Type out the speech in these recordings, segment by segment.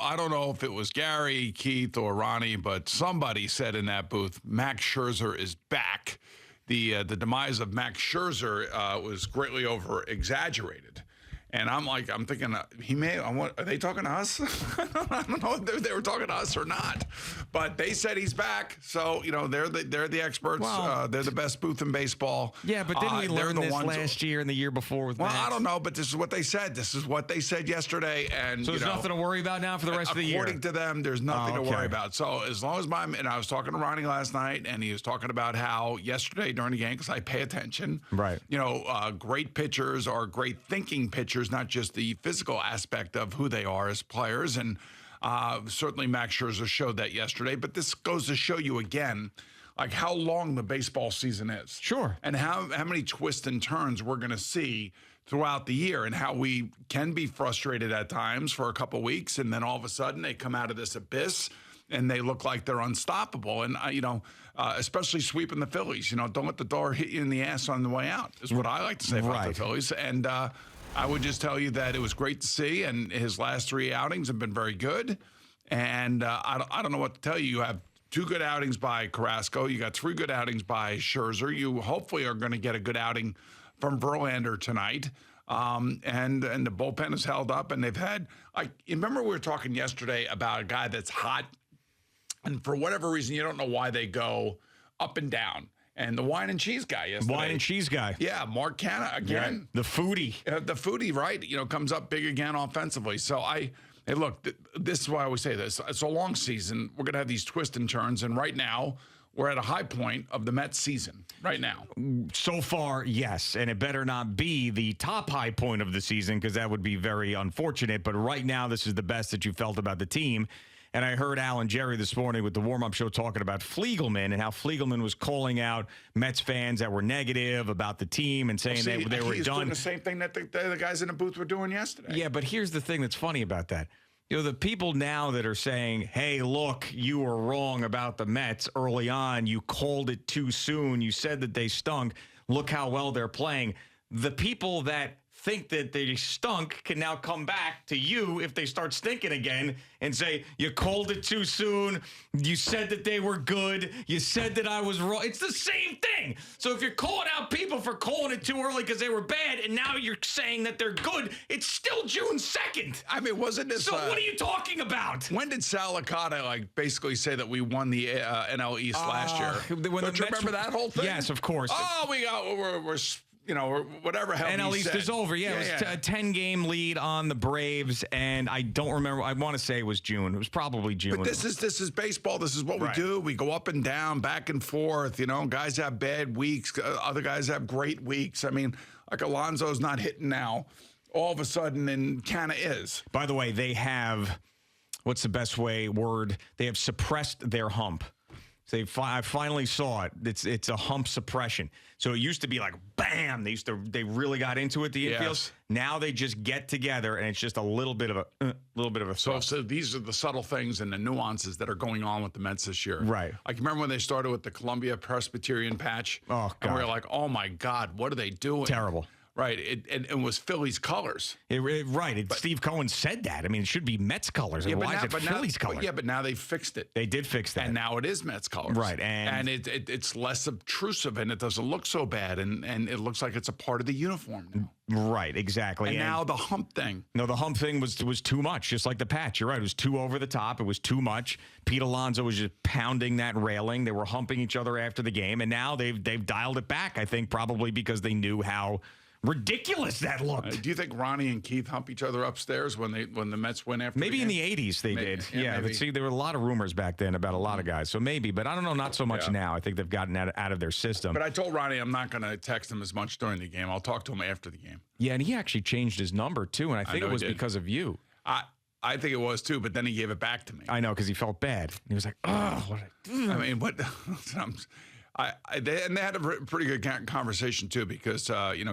I don't know if it was Gary, Keith, or Ronnie, but somebody said in that booth, Max Scherzer is back. The demise of Max Scherzer was greatly over-exaggerated. And I'm thinking, are they talking to us? I don't know if they were talking to us or not. But they said he's back. So, they're the experts. Well, they're the best booth in baseball. Yeah, but didn't we learn this last year and the year before with Max? I don't know, but this is what they said. This is what they said yesterday. And so there's nothing to worry about now for the rest of the year? According to them, there's nothing to worry about. So as long as and I was talking to Ronnie last night, and he was talking about how yesterday during the game, because I pay attention. Right. Great pitchers are great thinking pitchers, not just the physical aspect of who they are as players. And certainly Max Scherzer showed that yesterday. But this goes to show you again, like how long the baseball season is. Sure. And how many twists and turns we're going to see throughout the year, and how we can be frustrated at times for a couple weeks, and then all of a sudden they come out of this abyss and they look like they're unstoppable. And, especially sweeping the Phillies, don't let the door hit you in the ass on the way out, is what I like to say about the Phillies. And I would just tell you that it was great to see, and his last 3 outings have been very good. And I don't know what to tell you. You have 2 good outings by Carrasco. You got 3 good outings by Scherzer. You hopefully are going to get a good outing from Verlander tonight. And the bullpen has held up, and they've had, you remember we were talking yesterday about a guy that's hot, and for whatever reason, you don't know why they go up and down. And the wine and cheese guy yesterday. Wine and cheese guy. Yeah, Mark Canha again. Yeah, the foodie. The foodie, right, comes up big again offensively. So hey, look, this is why I always say this. It's a long season. We're going to have these twists and turns, and right now, we're at a high point of the Mets season right now. So far, yes, and it better not be the top high point of the season, because that would be very unfortunate. But right now, this is the best that you felt about the team. And I heard Alan Jerry this morning with the warm-up show talking about Fliegelman and how Fliegelman was calling out Mets fans that were negative about the team and saying they were he's done. Doing the same thing that the guys in the booth were doing yesterday. Yeah, but here's the thing that's funny about that. The people now that are saying, hey, look, you were wrong about the Mets early on. You called it too soon. You said that they stunk. Look how well they're playing. The people that think that they stunk can now come back to you if they start stinking again and say, you called it too soon. You said that they were good. You said that I was wrong. It's the same thing. So if you're calling out people for calling it too early because they were bad, and now you're saying that they're good, it's still June 2nd. I mean, wasn't this... So what are you talking about? When did Sal Licata, basically say that we won the NL East last year? Don't you remember that whole thing? Yes, of course. Oh, we're whatever hell NL East is over. Yeah, it was a 10-game lead on the Braves, and I don't remember. I want to say it was June. It was probably June. But this is baseball. This is what we do. We go up and down, back and forth. Guys have bad weeks. Other guys have great weeks. I mean, like Alonso's not hitting now. All of a sudden, and Canha is. By the way, they have, what's the best word? They have suppressed their hump. So I finally saw it. It's a hump suppression. So it used to be like bam. They really got into it. The infield. Yes. Now they just get together, and it's just a little bit of a. So these are the subtle things and the nuances that are going on with the Mets this year. Right. Like, remember when they started with the Columbia Presbyterian patch? Oh, God. And we were like, oh my God, what are they doing? Terrible. Right. It was Phillies colors. Steve Cohen said that. I mean, it should be Mets colors. Yeah, why is it Phillies colors? Yeah, but now they fixed it. They did fix that. And now it is Mets colors. Right. And it's less obtrusive, and it doesn't look so bad. And it looks like it's a part of the uniform now. Right, exactly. And now the hump thing. No, the hump thing was too much, just like the patch. You're right. It was too over the top. It was too much. Pete Alonso was just pounding that railing. They were humping each other after the game. And now they've dialed it back, I think, probably because they knew how ridiculous that looked. Do you think Ronnie and Keith hump each other upstairs when the Mets win after maybe the in game? the 80s they did. Yeah, maybe. But see, there were a lot of rumors back then about a lot of guys. So maybe, but I don't know, not so much now. I think they've gotten out of their system. But I told Ronnie I'm not going to text him as much during the game. I'll talk to him after the game. Yeah, and he actually changed his number too, and I think it was because of you. I think it was too, but then he gave it back to me. I know, because he felt bad. He was like, oh, what did I do? I mean, what... They had a pretty good conversation too, because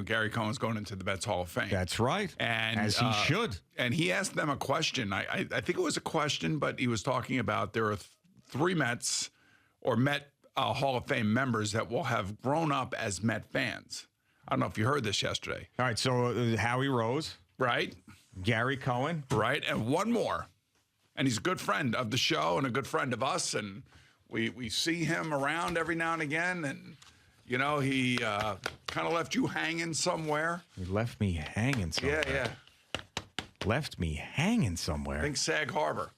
Gary Cohen's going into the Mets Hall of Fame. That's right, and as he should. And he asked them a question. I think it was a question, but he was talking about there are 3 Mets or Met Hall of Fame members that will have grown up as Met fans. I don't know if you heard this yesterday. All right, so Howie Rose, right? Gary Cohen, right, and one more. And he's a good friend of the show and a good friend of us. And we see him around every now and again. And, you know, he kind of left you hanging somewhere. He left me hanging somewhere. Yeah. Left me hanging somewhere. I think Sag Harbor.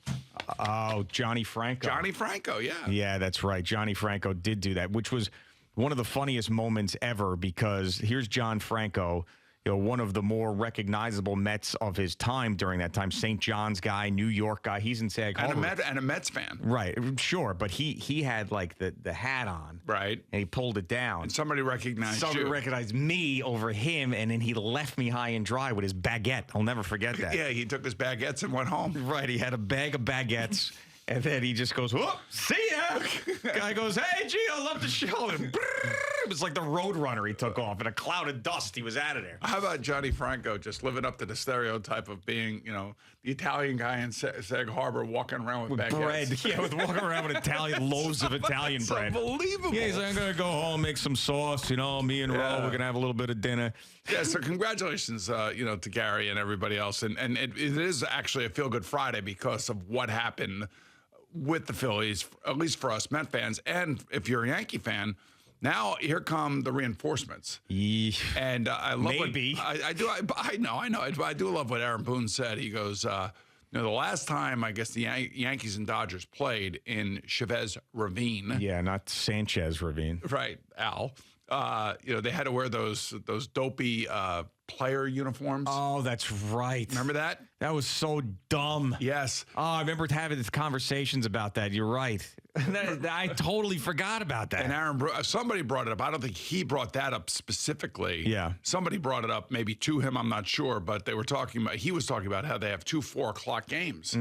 Oh, Johnny Franco. Johnny Franco, yeah. Yeah, that's right. Johnny Franco did do that, which was one of the funniest moments ever because here's John Franco, you know, one of the more recognizable Mets of his time during that time. St. John's guy, New York guy. He's in Sag Harbor. And a Mets fan. Right, sure. But he had like the hat on. Right. And he pulled it down. And somebody recognized Somebody you. recognized me over him, and then he left me high and dry with his baguette. I'll never forget that. Yeah, he took his baguettes and went home. Right, he had a bag of baguettes, and then he just goes, "Whoop, see ya!" Guy goes, "Hey, gee, I love the show." And it was like the Roadrunner. He took off in a cloud of dust. He was out of there. How about Johnny Franco just living up to the stereotype of being, you know, the Italian guy in Sag Harbor walking around with baguettes? Bread, yeah, with walking around with Italian loaves of Italian That's bread. Unbelievable. Yeah, he's like, I'm gonna go home, make some sauce. You know, me and Ro, we're gonna have a little bit of dinner. Yeah, so congratulations, you know, to Gary and everybody else. And it is actually a feel-good Friday because of what happened with the Phillies, at least for us Met fans. And if you're a Yankee fan, now here come the reinforcements. Yeah. And I love Maybe. what I know. I do love what Aaron Boone said. He goes, you know, the last time I guess the Yankees and Dodgers played in Chavez Ravine. Yeah, not Sanchez Ravine. Right, Al. You know, they had to wear those dopey player uniforms. Oh, that's right. Remember that? That was so dumb. Yes. Oh, I remember having these conversations about that. You're right. I totally forgot about that. And Aaron, somebody brought it up. I don't think he brought that up specifically. Yeah. Somebody brought it up, maybe to him. I'm not sure, but they were talking about. He was talking about how they have 2 4:00 games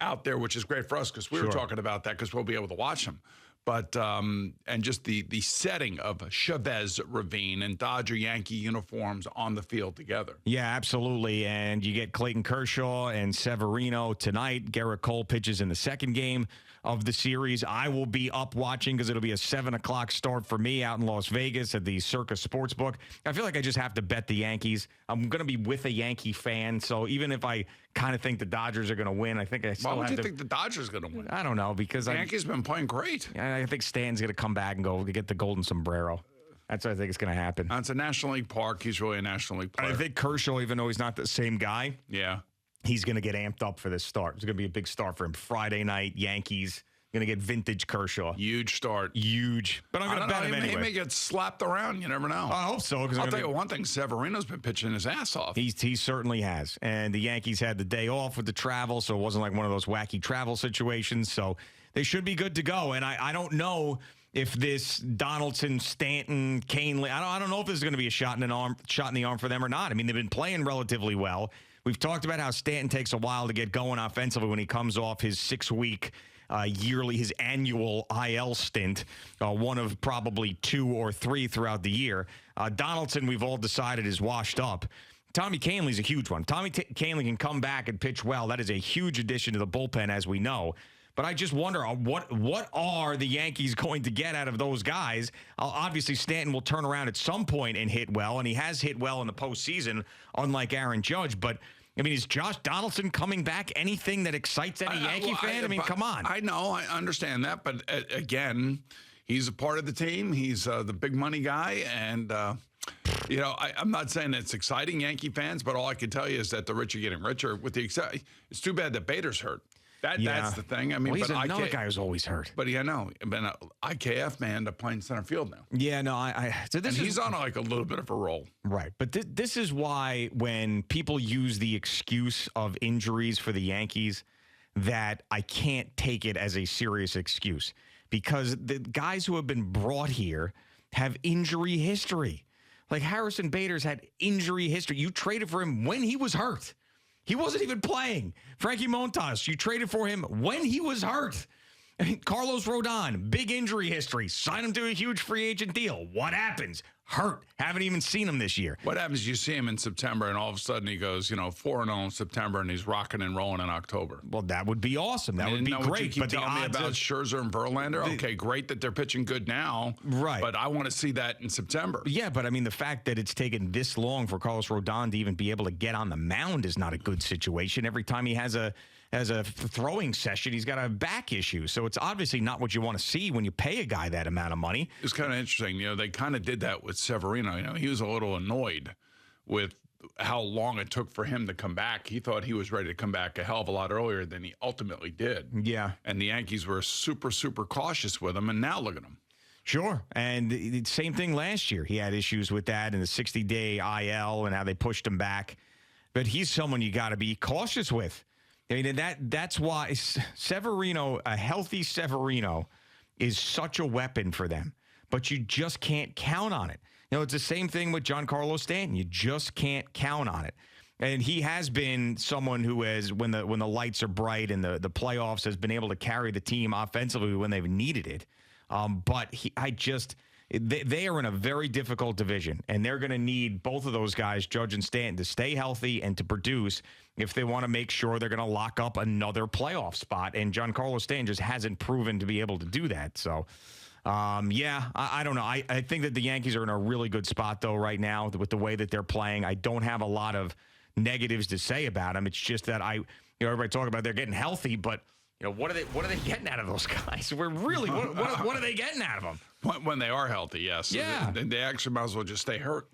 out there, which is great for us because we were talking about that because we'll be able to watch them. But and just the setting of Chavez Ravine and Dodger Yankee uniforms on the field together. Yeah, absolutely. And you get Clayton Kershaw and Severino tonight. Garrett Cole pitches in the second game of the series. I will be up watching because it'll be a 7 o'clock start for me out in Las Vegas at the Circus Sportsbook. I feel like I just have to bet the Yankees. I'm going to be with a Yankee fan, so even if I kind of think the Dodgers are going to win, I think I still have to. Why would you think the Dodgers are going to win? I don't know because the Yankees been playing great. I think Stan's going to come back and go get the golden sombrero. That's what I think is going to happen. It's a National League park. He's really a National League player. I think Kershaw, even though he's not the same guy, he's going to get amped up for this start. It's going to be a big start for him. Friday night, Yankees. Going to get vintage Kershaw. Huge start. Huge. But I'm going to bet him anyway. He may get slapped around. You never know. I hope so. I'll tell you one thing. Severino's been pitching his ass off. He certainly has. And the Yankees had the day off with the travel, so it wasn't like one of those wacky travel situations. So they should be good to go. And I don't know if this Donaldson, Stanton, Canely, I don't know if this is going to be a shot in the arm for them or not. I mean, they've been playing relatively well. We've talked about how Stanton takes a while to get going offensively when he comes off his 6-week his annual IL stint, one of probably 2 or 3 throughout the year. Donaldson, we've all decided, is washed up. Tommy Canley's a huge one. Tommy Canley can come back and pitch well. That is a huge addition to the bullpen, as we know. But I just wonder, what are the Yankees going to get out of those guys? Obviously, Stanton will turn around at some point and hit well, and he has hit well in the postseason, unlike Aaron Judge. But I mean, is Josh Donaldson coming back anything that excites any Yankee fan? I mean, come on. I know. I understand that. But again, he's a part of the team. He's the big money guy. And, you know, I'm not saying it's exciting Yankee fans, but all I can tell you is that the rich are getting richer. It's too bad that Bader's hurt. That's the thing. I mean, he's another guy who's always hurt. But I know. I've been an IKF man to playing center field now. Yeah, no, he's on like a little bit of a roll. Right. But this is why when people use the excuse of injuries for the Yankees, that I can't take it as a serious excuse. Because the guys who have been brought here have injury history. Like Harrison Bader's had injury history. You traded for him when he was hurt. He wasn't even playing. Frankie Montas, you traded for him when he was hurt. Carlos Rodon, big injury history. Sign him to a huge free agent deal. What happens? Hurt. Haven't even seen him this year. What happens? You see him in September, and all of a sudden he goes, 4-0 in September, and he's rocking and rolling in October. Well, that would be awesome. That would be What you great. keep telling me about Scherzer and Verlander? Okay, great that they're pitching good now. Right. But I want to see that in September. Yeah, but I mean, the fact that it's taken this long for Carlos Rodon to even be able to get on the mound is not a good situation. Every time he has a throwing session, he's got a back issue. So it's obviously not what you want to see when you pay a guy that amount of money. It's kind of interesting. They kind of did that with Severino. He was a little annoyed with how long it took for him to come back. He thought he was ready to come back a hell of a lot earlier than he ultimately did. Yeah. And the Yankees were super, super cautious with him, and now look at him. Sure. And the same thing last year. He had issues with that in the 60-day IL and how they pushed him back. But he's someone you got to be cautious with. I mean, that's why Severino, a healthy Severino, is such a weapon for them. But you just can't count on it. It's the same thing with Giancarlo Stanton. You just can't count on it. And he has been someone who has, when the lights are bright and the playoffs, has been able to carry the team offensively when they've needed it. But they are in a very difficult division, and they're going to need both of those guys, Judge and Stanton, to stay healthy and to produce if they want to make sure they're going to lock up another playoff spot. And Giancarlo Stanton just hasn't proven to be able to do that. So, I don't know. I think that the Yankees are in a really good spot, though, right now with the way that they're playing. I don't have a lot of negatives to say about them. It's just that everybody talk about they're getting healthy, but what are they getting out of those guys? We're really what are they getting out of them? When they are healthy, yes. Yeah. They actually might as well just stay hurt.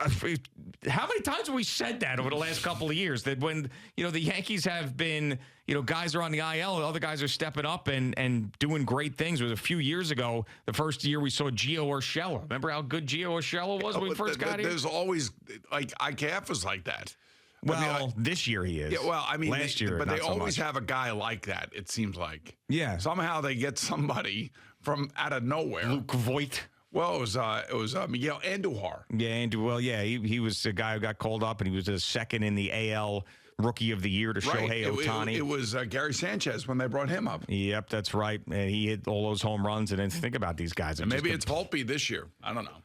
How many times have we said that over the last couple of years that when, the Yankees have been, guys are on the IL, other guys are stepping up and doing great things. It was a few years ago, the first year we saw Gio Urshela. Remember how good Gio Urshela was when we first got here? There's always, IKF was like that. Well, this year he is. Yeah, well, last year, but they so always much. have a guy like that, it seems like. Yeah. Somehow they get somebody from out of nowhere. Luke Voigt. Well, it was Miguel Andujar. Yeah, he was the guy who got called up, and he was the second in the AL Rookie of the Year to Shohei Ohtani. It was Gary Sanchez when they brought him up. Yep, that's right. And he hit all those home runs. And then think about these guys. And maybe it's Volpe this year. I don't know.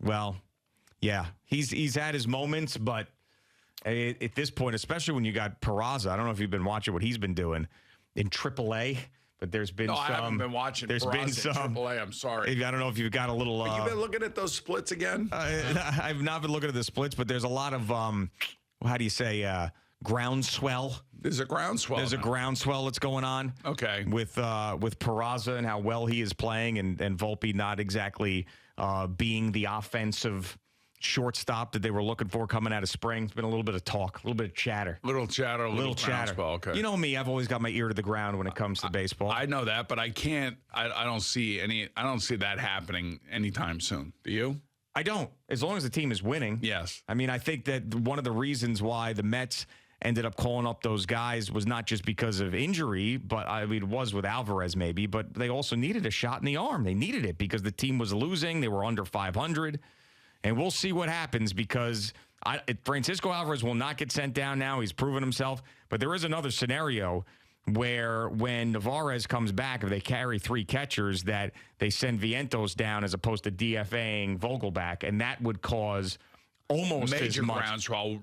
Well, yeah, he's had his moments, but at this point, especially when you got Peraza, I don't know if you've been watching what he's been doing in AAA. But there's been I haven't been watching. There's been some AAA. I'm sorry. I don't know if you've got a little. You've been looking at those splits again. I've not been looking at the splits, but there's a lot of how do you say groundswell? There's a groundswell. There's a groundswell that's going on. Okay. With Peraza and how well he is playing, and Volpe not exactly being the offensive shortstop that they were looking for coming out of spring. It's been a little bit of talk, a little bit of chatter. Little chatter. Okay. You know me, I've always got my ear to the ground when it comes to baseball. I know that, but I can't. I don't see that happening anytime soon. Do you? I don't. As long as the team is winning. Yes. I mean, I think that one of the reasons why the Mets ended up calling up those guys was not just because of injury, but it was with Alvarez maybe, but they also needed a shot in the arm. They needed it because the team was losing. They were under 500. And we'll see what happens because Francisco Alvarez will not get sent down now. He's proven himself. But there is another scenario where when Navarez comes back, if they carry three catchers, that they send Vientos down as opposed to DFAing Vogelback, and that would cause almost major groundswell,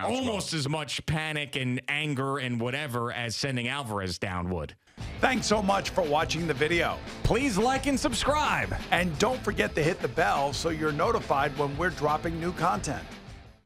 almost as much panic and anger and whatever as sending Alvarez down would. Thanks so much for watching the video. Please like and subscribe. And don't forget to hit the bell so you're notified when we're dropping new content.